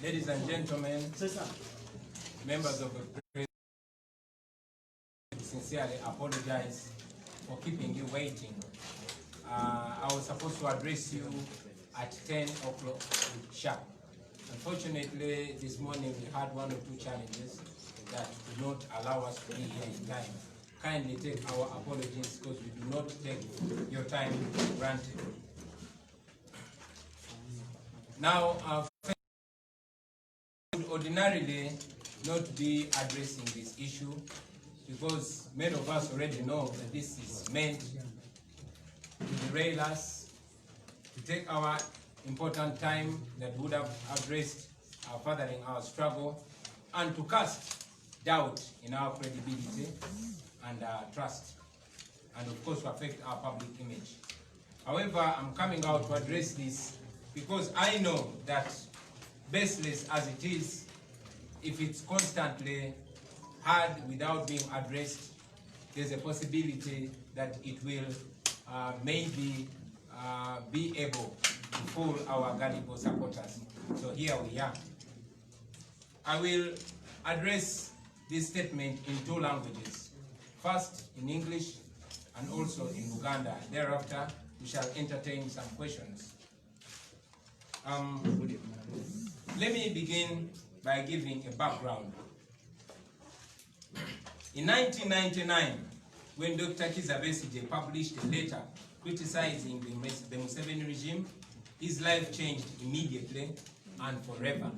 Ladies and gentlemen, members of the press, I sincerely apologize for keeping you waiting. I was supposed to address you at 10 o'clock sharp. Unfortunately, this morning we had one or two challenges that did not allow us to be here in time. Kindly take our apologies because we do not take your time for granted. Now, would ordinarily not be addressing this issue because many of us already know that this is meant to derail us, to take our important time that would have addressed our furthering our struggle, and to cast doubt in our credibility and trust, and of course to affect our public image. However, I'm coming out to address this because I know that baseless as it is, if it's constantly heard without being addressed, there's a possibility that it will maybe be able to fool our gullible supporters. So here we are. I will address this statement in two languages. First in English and also in Uganda. Thereafter, we shall entertain some questions. Let me begin by giving a background. In 1999, when Dr. Kizza Besigye published a letter criticizing the Museveni regime, his life changed immediately and forever.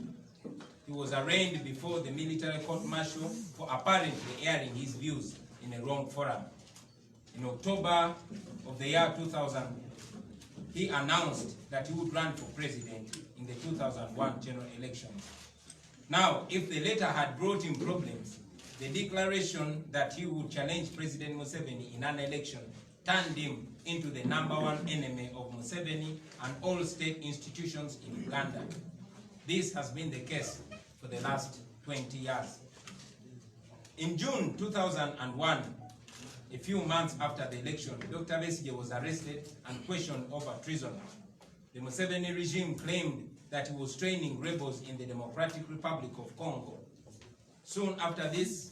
He was arraigned before the military court-martial for apparently airing his views in a wrong forum. In October of the year 2000, he announced that he would run for president in the 2001 general elections. Now, if the letter had brought him problems, the declaration that he would challenge President Museveni in an election turned him into the #1 enemy of Museveni and all state institutions in Uganda. This has been the case for the last 20 years. In June 2001, a few months after the election, Dr. Besigye was arrested and questioned over treason. The Museveni regime claimed that he was training rebels in the Democratic Republic of Congo. Soon after this,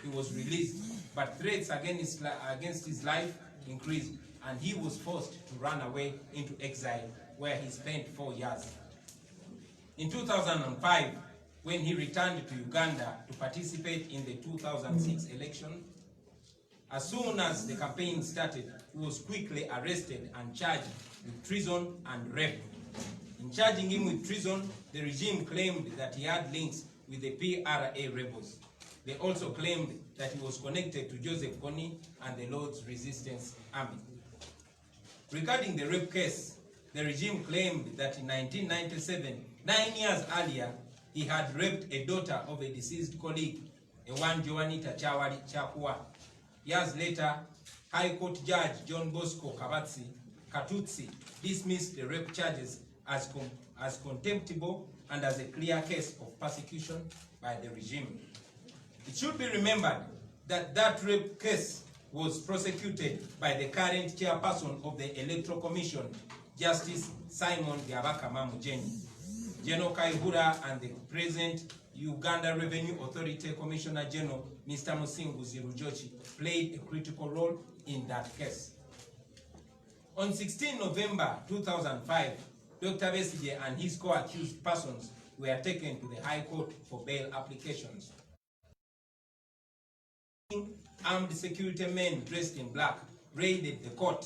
he was released, but threats against his life increased, and he was forced to run away into exile, where he spent 4 years. In 2005, when he returned to Uganda to participate in the 2006 election, as soon as the campaign started, he was quickly arrested and charged with treason and rape. In charging him with treason, the regime claimed that he had links with the PRA rebels. They also claimed that he was connected to Joseph Kony and the Lord's Resistance Army. Regarding the rape case, the regime claimed that in 1997, 9 years earlier, he had raped a daughter of a deceased colleague, Ewan Joanita Chawali Chakwa. Years later, High Court Judge John Bosco Katutsi dismissed the rape charges as contemptible and as a clear case of persecution by the regime. It should be remembered that that rape case was prosecuted by the current chairperson of the Electoral Commission, Justice Simon Byabakama Mujenyi. General Kaihura and the present Uganda Revenue Authority Commissioner General, Mr. Musinguzi Rujochi, played a critical role in that case. On 16 November 2005, Dr. Besigye and his co-accused persons were taken to the High Court for bail applications. Armed security men dressed in black raided the court.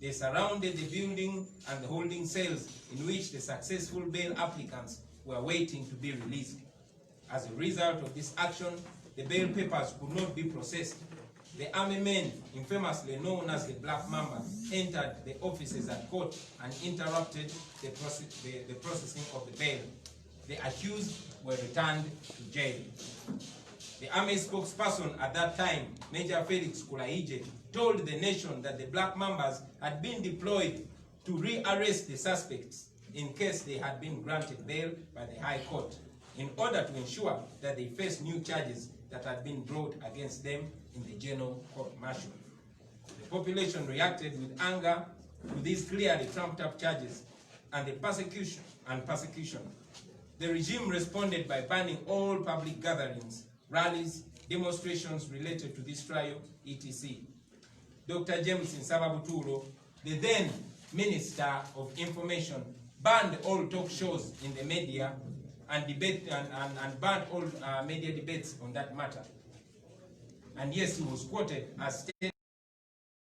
They surrounded the building and the holding cells in which the successful bail applicants were waiting to be released. As a result of this action, the bail papers could not be processed. The army men, infamously known as the Black Mamba, entered the offices at court and interrupted the processing of the bail. The accused were returned to jail. The army spokesperson at that time, Major Felix Kulaije, told the nation that the Black Mambas had been deployed to rearrest the suspects in case they had been granted bail by the High Court, in order to ensure that they face new charges that had been brought against them in the general court-martial. The population reacted with anger to these clearly trumped-up charges and the persecution. The regime responded by banning all public gatherings, rallies, demonstrations related to this trial, etc. Dr. James Nsababuturo, the then Minister of Information, banned all talk shows in the media and banned all media debates on that matter. And yes, he was quoted as stating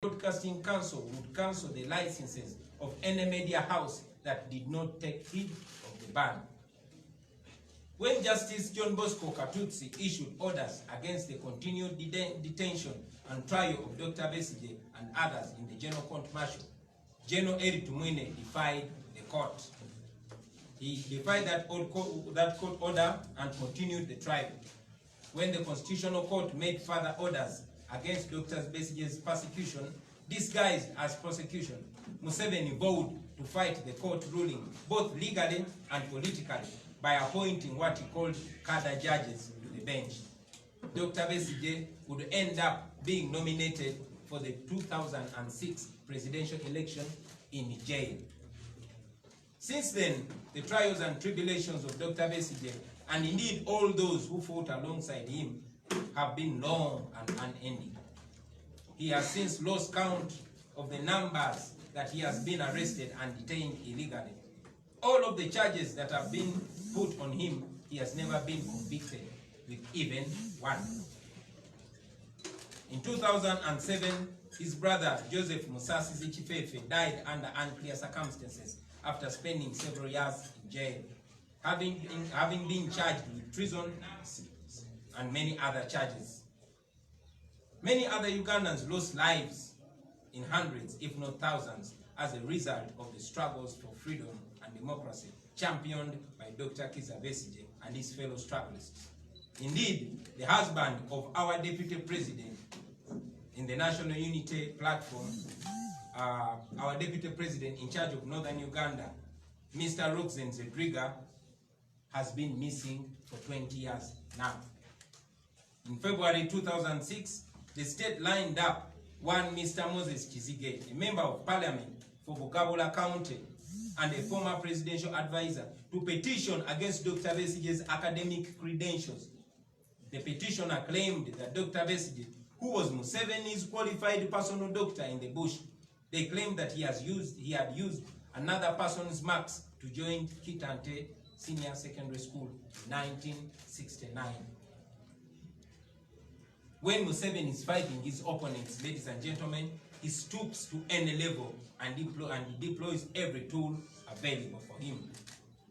the Broadcasting Council would cancel the licenses of any media house that did not take heed of the ban. When Justice John Bosco Katutsi issued orders against the continued detention and trial of Dr. Besigye and others in the General Court Martial, General Eri Tumwine defied the court. He defied that court order and continued the trial. When the Constitutional Court made further orders against Dr. Besigye's persecution, disguised as prosecution, Museveni vowed to fight the court ruling both legally and politically by appointing what he called cadre judges to the bench. Dr. Besigye would end up being nominated for the 2006 presidential election in jail. Since then, the trials and tribulations of Dr. Besigye, and indeed all those who fought alongside him, have been long and unending. He has since lost count of the numbers that he has been arrested and detained illegally. All of the charges that have been put on him, he has never been convicted with even one. In 2007, his brother Joseph Musasi Zichifefe died under unclear circumstances after spending several years in jail, having been charged with treason and many other charges. Many other Ugandans lost lives in hundreds, if not thousands, as a result of the struggles for freedom and democracy championed by Dr. Kizza Besigye and his fellow strugglers. Indeed, the husband of our Deputy President in the National Unity Platform, our Deputy President in charge of Northern Uganda, Mr. Roxen Zedriga, has been missing for 20 years now. In February 2006, the state lined up one Mr. Moses Kizige, a member of parliament for Bugabula County and a former presidential advisor, to petition against Dr. Besigye's academic credentials. The petitioner claimed that Dr. Besigye, who was Museveni's qualified personal doctor in the bush, they claimed that he had used another person's marks to join Kitante Senior Secondary School in 1969. When Museveni is fighting his opponents, ladies and gentlemen, he stoops to any level and he deploys every tool available for him.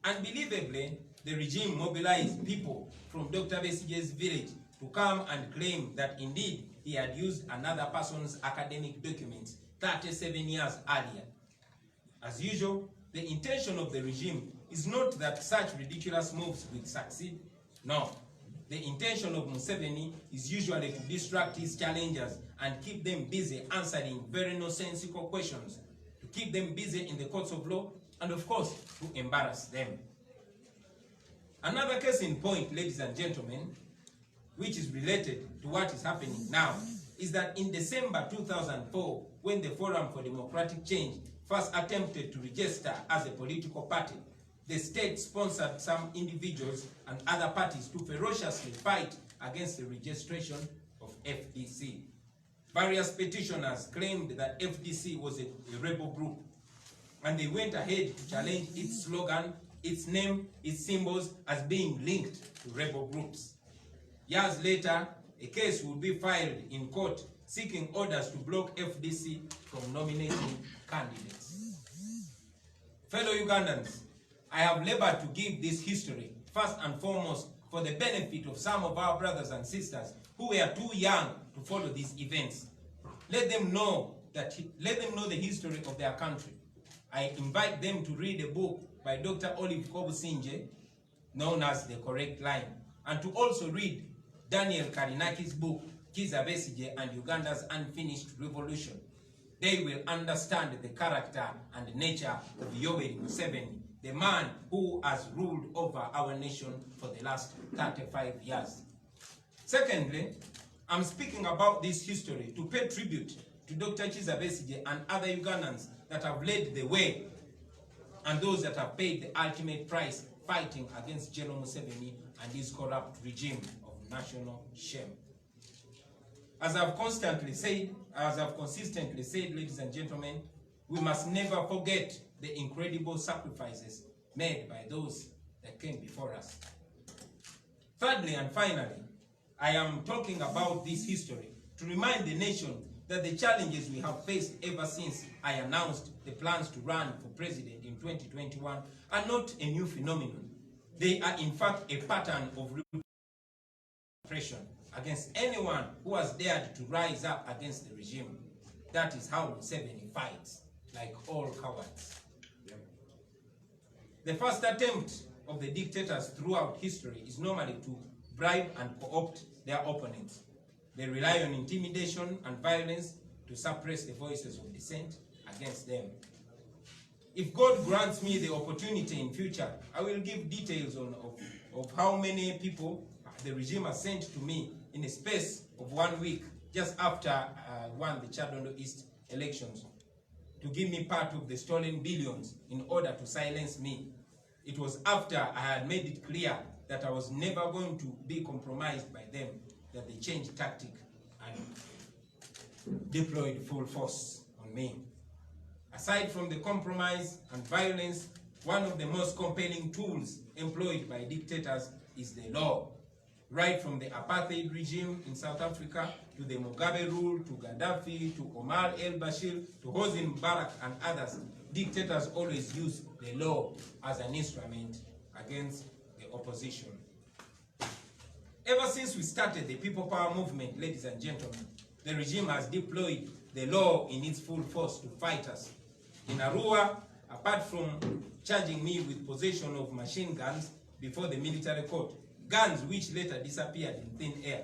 Unbelievably, the regime mobilized people from Dr. Besigye's village to come and claim that indeed he had used another person's academic documents 37 years earlier. As usual, the intention of the regime is not that such ridiculous moves will succeed. No. The intention of Museveni is usually to distract his challengers and keep them busy answering very nonsensical questions, to keep them busy in the courts of law, and of course, to embarrass them. Another case in point, ladies and gentlemen, which is related to what is happening now, is that in December 2004, when the Forum for Democratic Change first attempted to register as a political party, the state sponsored some individuals and other parties to ferociously fight against the registration of FDC. Various petitioners claimed that FDC was a rebel group, and they went ahead to challenge its slogan, its name, its symbols as being linked to rebel groups. Years later, a case would be filed in court seeking orders to block FDC from nominating candidates. Fellow Ugandans, I have labored to give this history, first and foremost, for the benefit of some of our brothers and sisters who were too young to follow these events. Let them know the history of their country. I invite them to read a book by Dr. Olive Kobusinje, known as The Correct Line, and to also read Daniel Karinaki's book, Kizza Besigye and Uganda's Unfinished Revolution. They will understand the character and nature of Yoweri Museveni, the man who has ruled over our nation for the last 35 years. Secondly, I'm speaking about this history to pay tribute to Dr. Kizza Besigye and other Ugandans that have led the way and those that have paid the ultimate price fighting against General Museveni and his corrupt regime of national shame. As I've consistently said, ladies and gentlemen, we must never forget the incredible sacrifices made by those that came before us. Thirdly and finally, I am talking about this history to remind the nation that the challenges we have faced ever since I announced the plans to run for president in 2021 are not a new phenomenon. They are in fact a pattern of repression against anyone who has dared to rise up against the regime. That is how Museveni fights, like all cowards. The first attempt of the dictators throughout history is normally to bribe and co-opt their opponents. They rely on intimidation and violence to suppress the voices of dissent against them. If God grants me the opportunity in future, I will give details of how many people the regime has sent to me in a space of 1 week, just after I won the Chadondo East elections, to give me part of the stolen billions in order to silence me. It was after I had made it clear that I was never going to be compromised by them that they changed tactic and deployed full force on me. Aside from the compromise and violence, one of the most compelling tools employed by dictators is the law. Right from the apartheid regime in South Africa, to the Mugabe rule, to Gaddafi, to Omar el-Bashir, to Hosni Mubarak and others, dictators always use the law as an instrument against the opposition. Ever since we started the People Power movement, ladies and gentlemen, the regime has deployed the law in its full force to fight us. In Arua, apart from charging me with possession of machine guns before the military court, guns which later disappeared in thin air,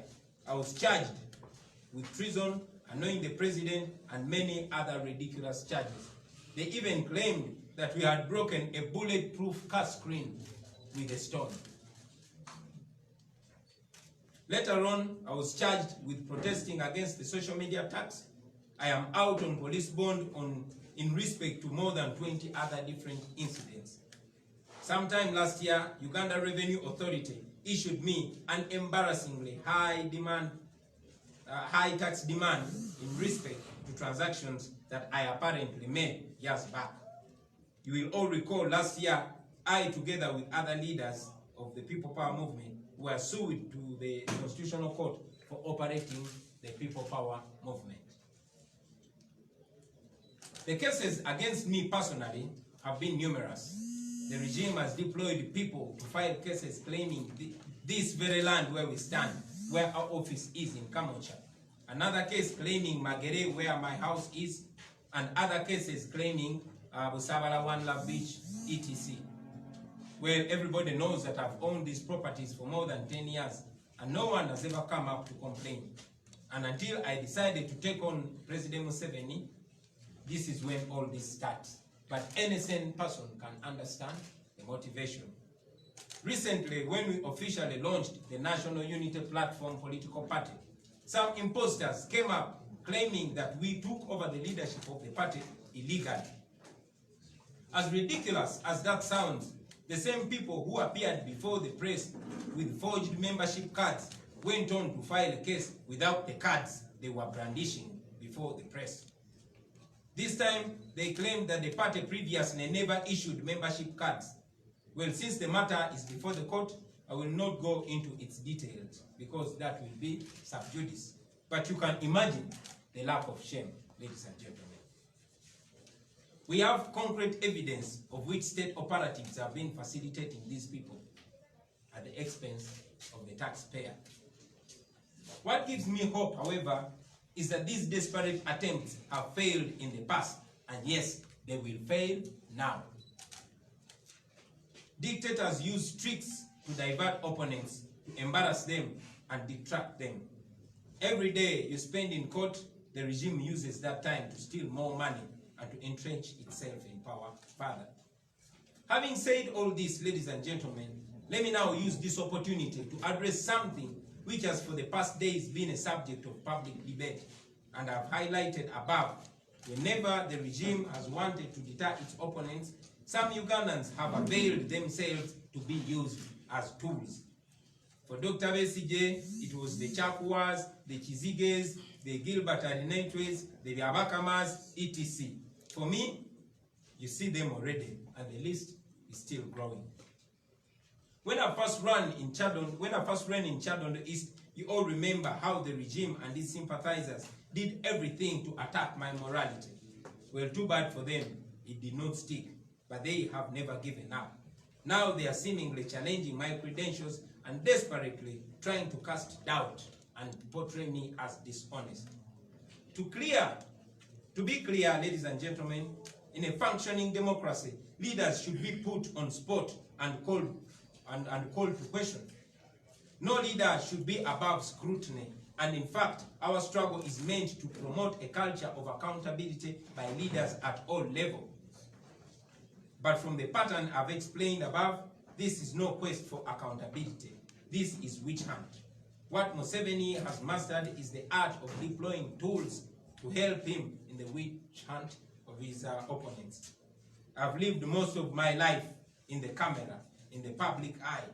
I was charged with treason, annoying the president, and many other ridiculous charges. They even claimed that we had broken a bulletproof car screen with a stone. Later on, I was charged with protesting against the social media tax. I am out on police bond in respect to more than 20 other different incidents. Sometime last year, Uganda Revenue Authority issued me an embarrassingly high tax demand in respect to transactions that I apparently made years back. You will all recall last year, I, together with other leaders of the People Power movement, were sued to the Constitutional Court for operating the People Power movement. The cases against me personally have been numerous. The regime has deployed people to file cases claiming this very land where we stand, where our office is in Kamocha. Another case claiming Mabiriizi, where my house is, and other cases claiming Busabala, One Love Beach, etc. Well, everybody knows that I've owned these properties for more than 10 years, and no one has ever come up to complain. And until I decided to take on President Museveni, this is when all this starts. But any sane person can understand the motivation. Recently, when we officially launched the National Unity Platform political party, some imposters came up claiming that we took over the leadership of the party illegally. As ridiculous as that sounds, the same people who appeared before the press with forged membership cards went on to file a case without the cards they were brandishing before the press. This time, they claimed that the party previously never issued membership cards. Well, since the matter is before the court, I will not go into its details because that will be sub judice. But you can imagine the lack of shame, ladies and gentlemen. We have concrete evidence of which state operatives have been facilitating these people at the expense of the taxpayer. What gives me hope, however, is that these desperate attempts have failed in the past, and yes, they will fail now. Dictators use tricks to divert opponents, to embarrass them, and detract them. Every day you spend in court, the regime uses that time to steal more money and to entrench itself in power further. Having said all this, ladies and gentlemen, let me now use this opportunity to address something which has for the past days been a subject of public debate, and I've highlighted above. Whenever the regime has wanted to deter its opponents, some Ugandans have availed themselves to be used as tools. For Dr. Besigye, it was the Chakwas, the Chiziges, the Gilbert Adinaitwes, the Abakamas, etc. For me, you see them already, and the list is still growing. When I first ran in Chadondo East, you all remember how the regime and its sympathizers did everything to attack my morality. Well, too bad for them, it did not stick, but they have never given up. Now they are seemingly challenging my credentials and desperately trying to cast doubt and portray me as dishonest. To be clear, ladies and gentlemen, in a functioning democracy, leaders should be put on spot and called to question. No leader should be above scrutiny, and in fact, our struggle is meant to promote a culture of accountability by leaders at all levels. But from the pattern I've explained above, this is no quest for accountability. This is witch hunt. What Museveni has mastered is the art of deploying tools to help him in the witch hunt of his opponents. I've lived most of my life in the camera, in the public eye.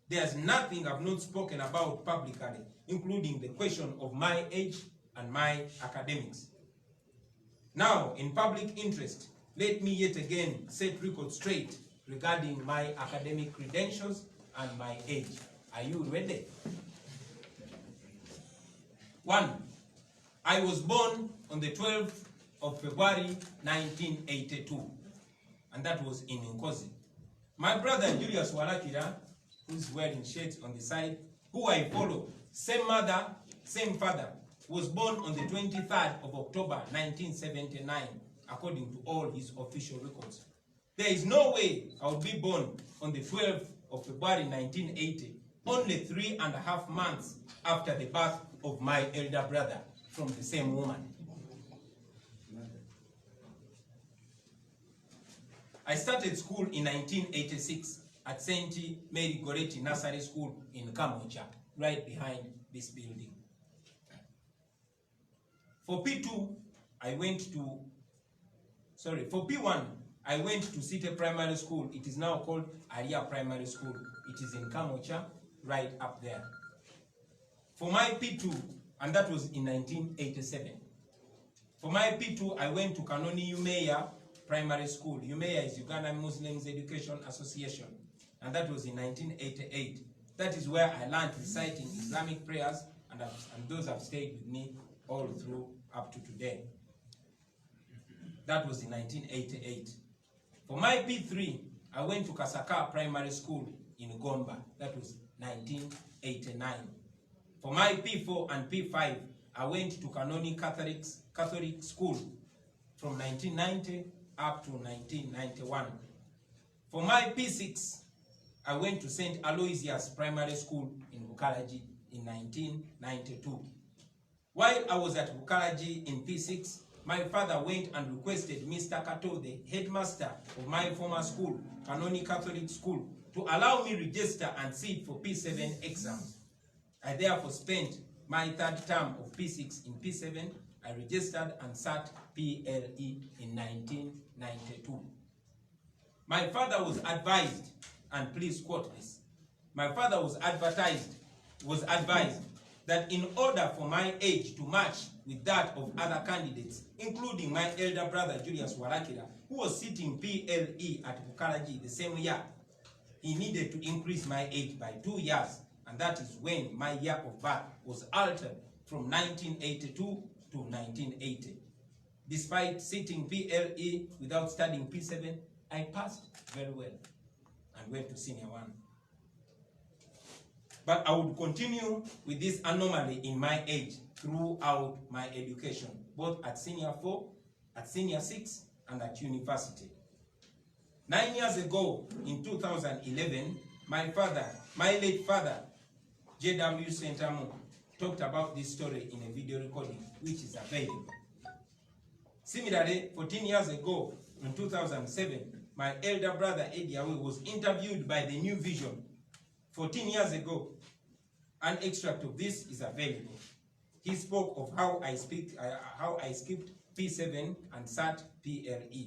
There's nothing I've not spoken about publicly, including the question of my age and my academics. Now, in public interest, let me yet again set record straight regarding my academic credentials and my age. Are you ready? 1. I was born on the 12th of February 1982, and that was in Nkozi. My brother Julius Walakira, who's wearing shades on the side, who I follow, same mother, same father, was born on the 23rd of October 1979, according to all his official records. There is no way I would be born on the 12th of February 1980, only 3.5 months after the birth of my elder brother from the same woman. I started school in 1986 at St. Mary Goretti Nursery School in Kamocha, right behind this building. For P1, I went to City Primary School. It is now called Aria Primary School. It is in Kamocha, right up there. For my P2, and that was in 1987. For my P2, I went to Kanoni Umeya Primary School. Umeya is Uganda Muslims Education Association, and that was in 1988. That is where I learned reciting Islamic prayers, and those have stayed with me all through up to today. That was in 1988. For my P3, I went to Kasaka Primary School in Gomba. That was 1989. For my P4 and P5, I went to Kanoni Catholic School from 1990 up to 1991. For my P6, I went to St. Aloysius Primary School in Bukalaji in 1992. While I was at Bukalaji in P6, my father went and requested Mr. Kato, the headmaster of my former school, Kanoni Catholic School, to allow me register and sit for P7 exams. I therefore spent my third term of P6 in P7. I registered and sat PLE in 1992. My father was advised, and please quote this, my father was advised that in order for my age to match with that of other candidates, including my elder brother Julius Walakira, who was sitting PLE at Bukalaji the same year, he needed to increase my age by 2 years, and that is when my year of birth was altered from 1982 to 1980. Despite sitting PLE without studying P7, I passed very well and went to Senior 1. But I would continue with this anomaly in my age throughout my education, both at Senior 4, at Senior 6, and at university. 9 years ago, in 2011, my late father, J.W. Sentamu, talked about this story in a video recording, which is available. Similarly, 14 years ago, in 2007, my elder brother, Eddie Awe, was interviewed by the New Vision. 14 years ago, an extract of this is available. He spoke of how I skipped P7 and sat PLE.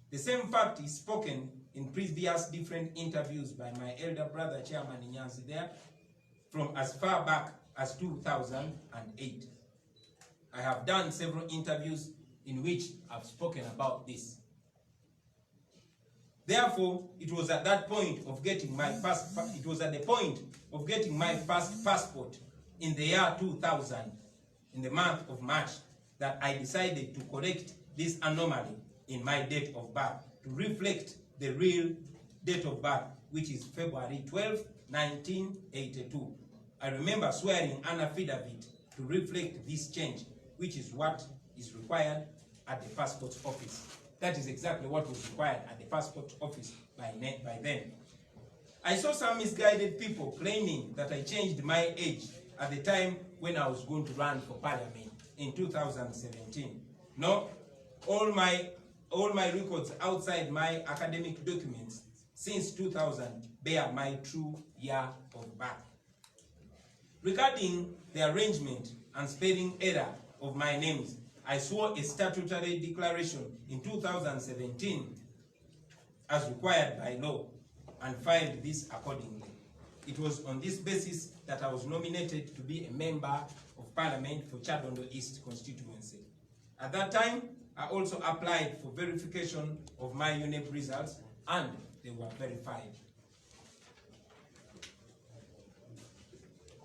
The same fact is spoken in previous different interviews by my elder brother, Chairman Nyanzi there, from as far back as 2008. I have done several interviews in which I've spoken about this. Therefore, it was at that point of getting my first passport in the year 2000, in the month of March, that I decided to correct this anomaly in my date of birth to reflect the real date of birth, which is February 12, 1982. I remember swearing an affidavit to reflect this change, which is what is required at the passport office. That is exactly what was required at the passport office by then. I saw some misguided people claiming that I changed my age at the time when I was going to run for parliament in 2017. No, all my records outside my academic documents since 2000 bear my true year of birth. Regarding the arrangement and spelling error of my names, I swore a statutory declaration in 2017 as required by law and filed this accordingly. It was on this basis that I was nominated to be a member of Parliament for Chadondo East constituency. At that time, I also applied for verification of my UNEP results, and they were verified.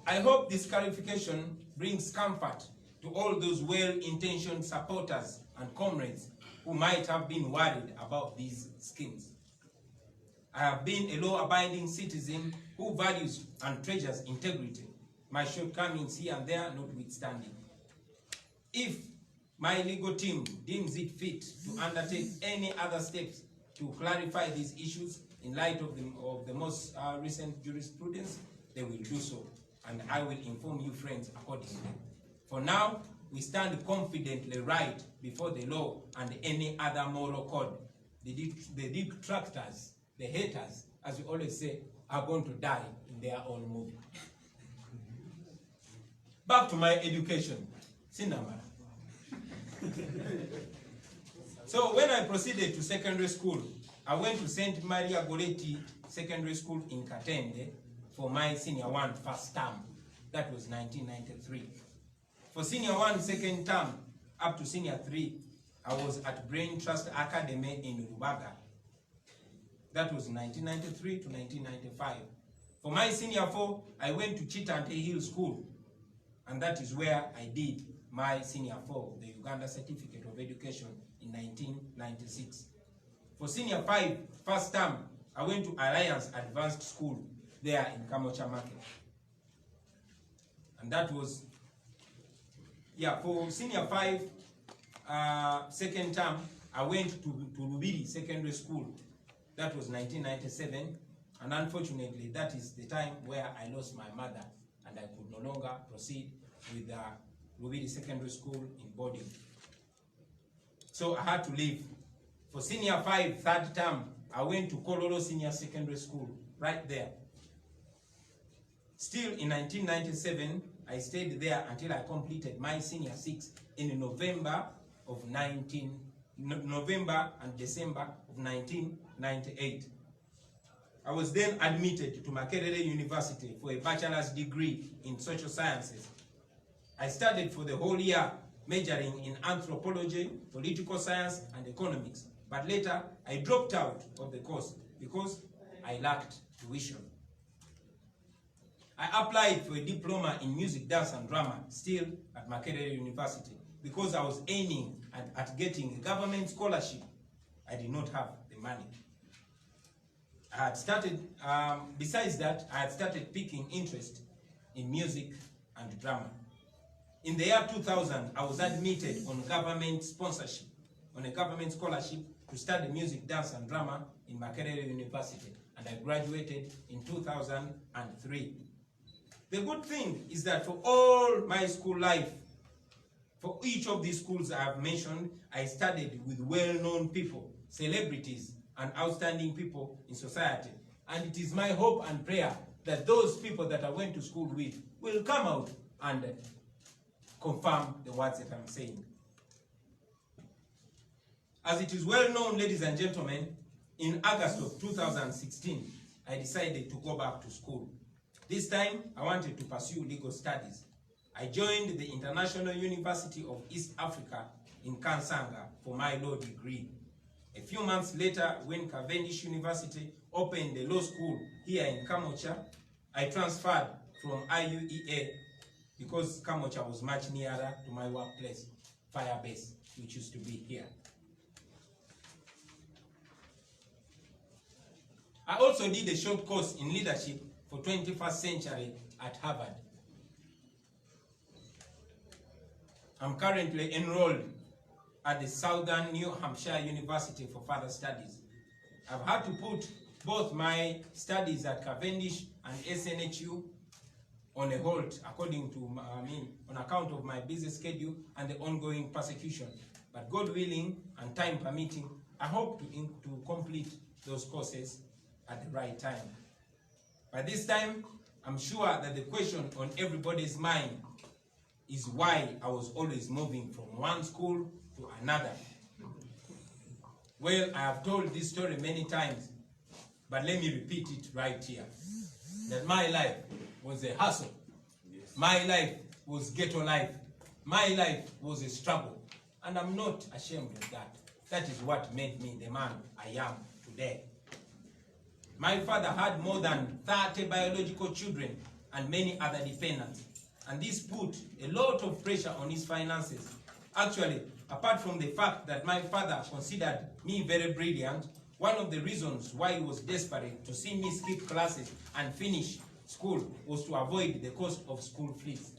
I hope this clarification brings comfort to all those well-intentioned supporters and comrades who might have been worried about these schemes. I have been a law-abiding citizen who values and treasures integrity, my shortcomings here and there notwithstanding. If my legal team deems it fit to undertake any other steps to clarify these issues in light of the most recent jurisprudence, they will do so, and I will inform you friends accordingly. For now, we stand confidently right before the law and any other moral code. The detractors, the haters, as we always say, are going to die in their own movie. Back to my education. Sinamara. So when I proceeded to secondary school, I went to St. Maria Goretti Secondary School in Katende for my senior 1 first term. That was 1993. For senior 1 second term up to senior 3, I was at Brain Trust Academy in Rubaga. That was 1993 to 1995. For my senior 4, I went to Chitante Hill School, and that is where I did my senior 4, the Uganda Certificate of Education, in 1996. For senior 5, first term, I went to Alliance Advanced School there in Kamocha Market. And that was, for senior 5, second term, I went to Lubiri Secondary School. That was 1997, and unfortunately, that is the time where I lost my mother, and I could no longer proceed with Lubiri Secondary School in boarding. So I had to leave. For senior 5, third term, I went to Kololo Senior Secondary School, right there. Still in 1997, I stayed there until I completed my senior 6 in November and December of 1998. I was then admitted to Makerere University for a bachelor's degree in social sciences. I studied for the whole year, majoring in anthropology, political science, and economics. But later, I dropped out of the course because I lacked tuition. I applied for a diploma in music, dance, and drama, still at Makerere University, because I was aiming at getting a government scholarship. I did not have the money. I had started, besides that, I had started picking interest in music and drama. In the year 2000, I was admitted on government sponsorship, on a government scholarship to study music, dance, and drama in Makerere University, and I graduated in 2003. The good thing is that for all my school life, for each of these schools I have mentioned, I studied with well-known people, celebrities, and outstanding people in society. And it is my hope and prayer that those people that I went to school with will come out and confirm the words that I'm saying. As it is well known, ladies and gentlemen, In August of 2016, I decided to go back to school. This time, I wanted to pursue legal studies. I joined the International University of East Africa in Kansanga for my law degree. A few months later, when Cavendish University opened the law school here in Kamocha, I transferred from IUEA because Kamocha was much nearer to my workplace, Firebase, which used to be here. I also did a short course in leadership for 21st century at Harvard. I'm currently enrolled at the Southern New Hampshire University for further studies. I've had to put both my studies at Cavendish and SNHU on a hold on account of my busy schedule and the ongoing persecution. But God willing and time permitting, I hope to complete those courses at the right time. By this time, I'm sure that the question on everybody's mind is why I was always moving from one school to another. Well, I have told this story many times, but let me repeat it right here. That my life was a hustle. My life was ghetto life. My life was a struggle. And I'm not ashamed of that. That is what made me the man I am today. My father had more than 30 biological children and many other dependents. And this put a lot of pressure on his finances. Actually, apart from the fact that my father considered me very brilliant, one of the reasons why he was desperate to see me skip classes and finish school was to avoid the cost of school fees.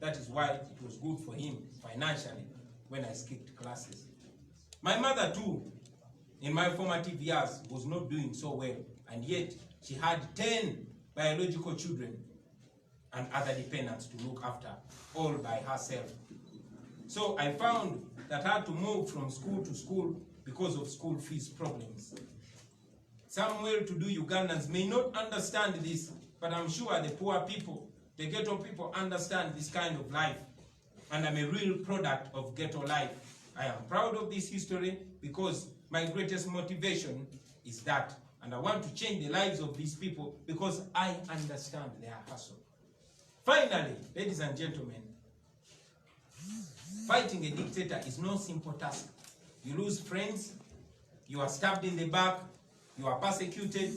That is why it was good for him financially when I skipped classes. My mother too, in my formative years, was not doing so well, and yet she had 10 biological children and other dependents to look after, all by herself. So I found that I had to move from school to school because of school fees problems. Some well-to-do Ugandans may not understand this, but I'm sure the poor people, the ghetto people, understand this kind of life. And I'm a real product of ghetto life. I am proud of this history because my greatest motivation is that. And I want to change the lives of these people because I understand their hustle. Finally, ladies and gentlemen, fighting a dictator is no simple task. You lose friends, you are stabbed in the back, you are persecuted,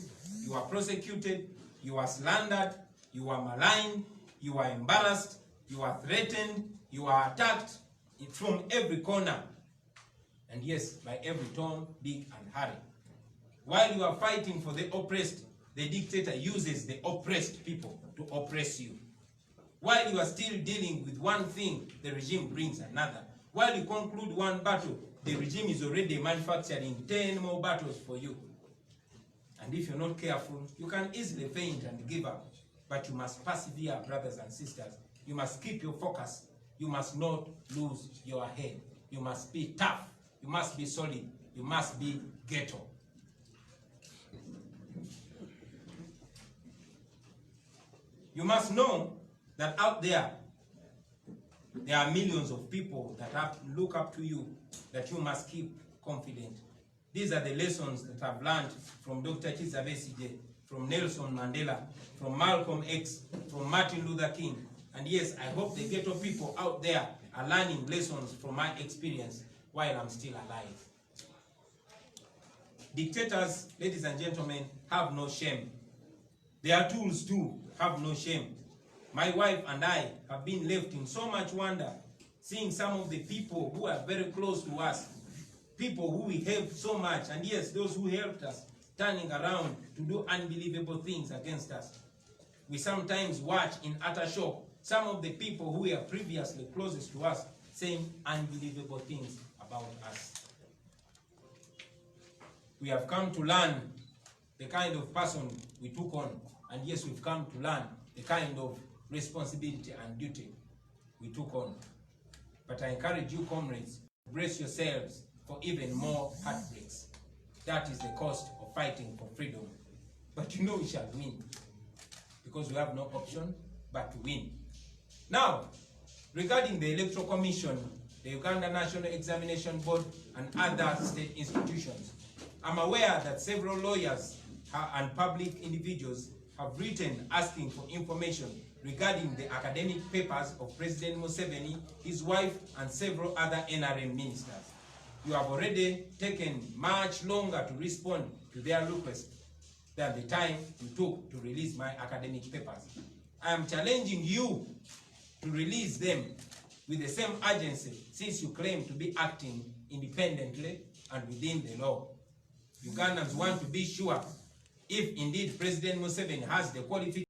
you are prosecuted, you are slandered, you are maligned, you are embarrassed, you are threatened, you are attacked from every corner. And yes, by every Tom, Dick, and Harry. While you are fighting for the oppressed, the dictator uses the oppressed people to oppress you. While you are still dealing with one thing, the regime brings another. While you conclude one battle, the regime is already manufacturing 10 more battles for you. And if you're not careful, you can easily faint and give up. But you must persevere, brothers and sisters. You must keep your focus. You must not lose your head. You must be tough. You must be solid. You must be ghetto. You must know that out there are millions of people that look up to you, that you must keep confident. These are the lessons that I've learned from Dr. Kizza Besigye, from Nelson Mandela, from Malcolm X, from Martin Luther King. And yes, I hope the ghetto people out there are learning lessons from my experience while I'm still alive. Dictators, ladies and gentlemen, have no shame. Their tools too have no shame. My wife and I have been left in so much wonder, seeing some of the people who are very close to us, people who we helped so much, and yes, those who helped us, turning around to do unbelievable things against us. We sometimes watch in utter shock some of the people who were previously closest to us saying unbelievable things about us. We have come to learn the kind of person we took on, and yes, we've come to learn the kind of responsibility and duty we took on. But I encourage you, comrades, brace yourselves for even more heartbreaks. That is the cost of fighting for freedom. But you know we shall win, because we have no option but to win. Now, regarding the Electoral Commission, the Uganda National Examination Board, and other state institutions, I'm aware that several lawyers and public individuals have written asking for information regarding the academic papers of President Museveni, his wife, and several other NRM ministers. You have already taken much longer to respond to their request than the time you took to release my academic papers. I am challenging you to release them with the same urgency, since you claim to be acting independently and within the law. Ugandans want to be sure if indeed President Museveni has the qualifications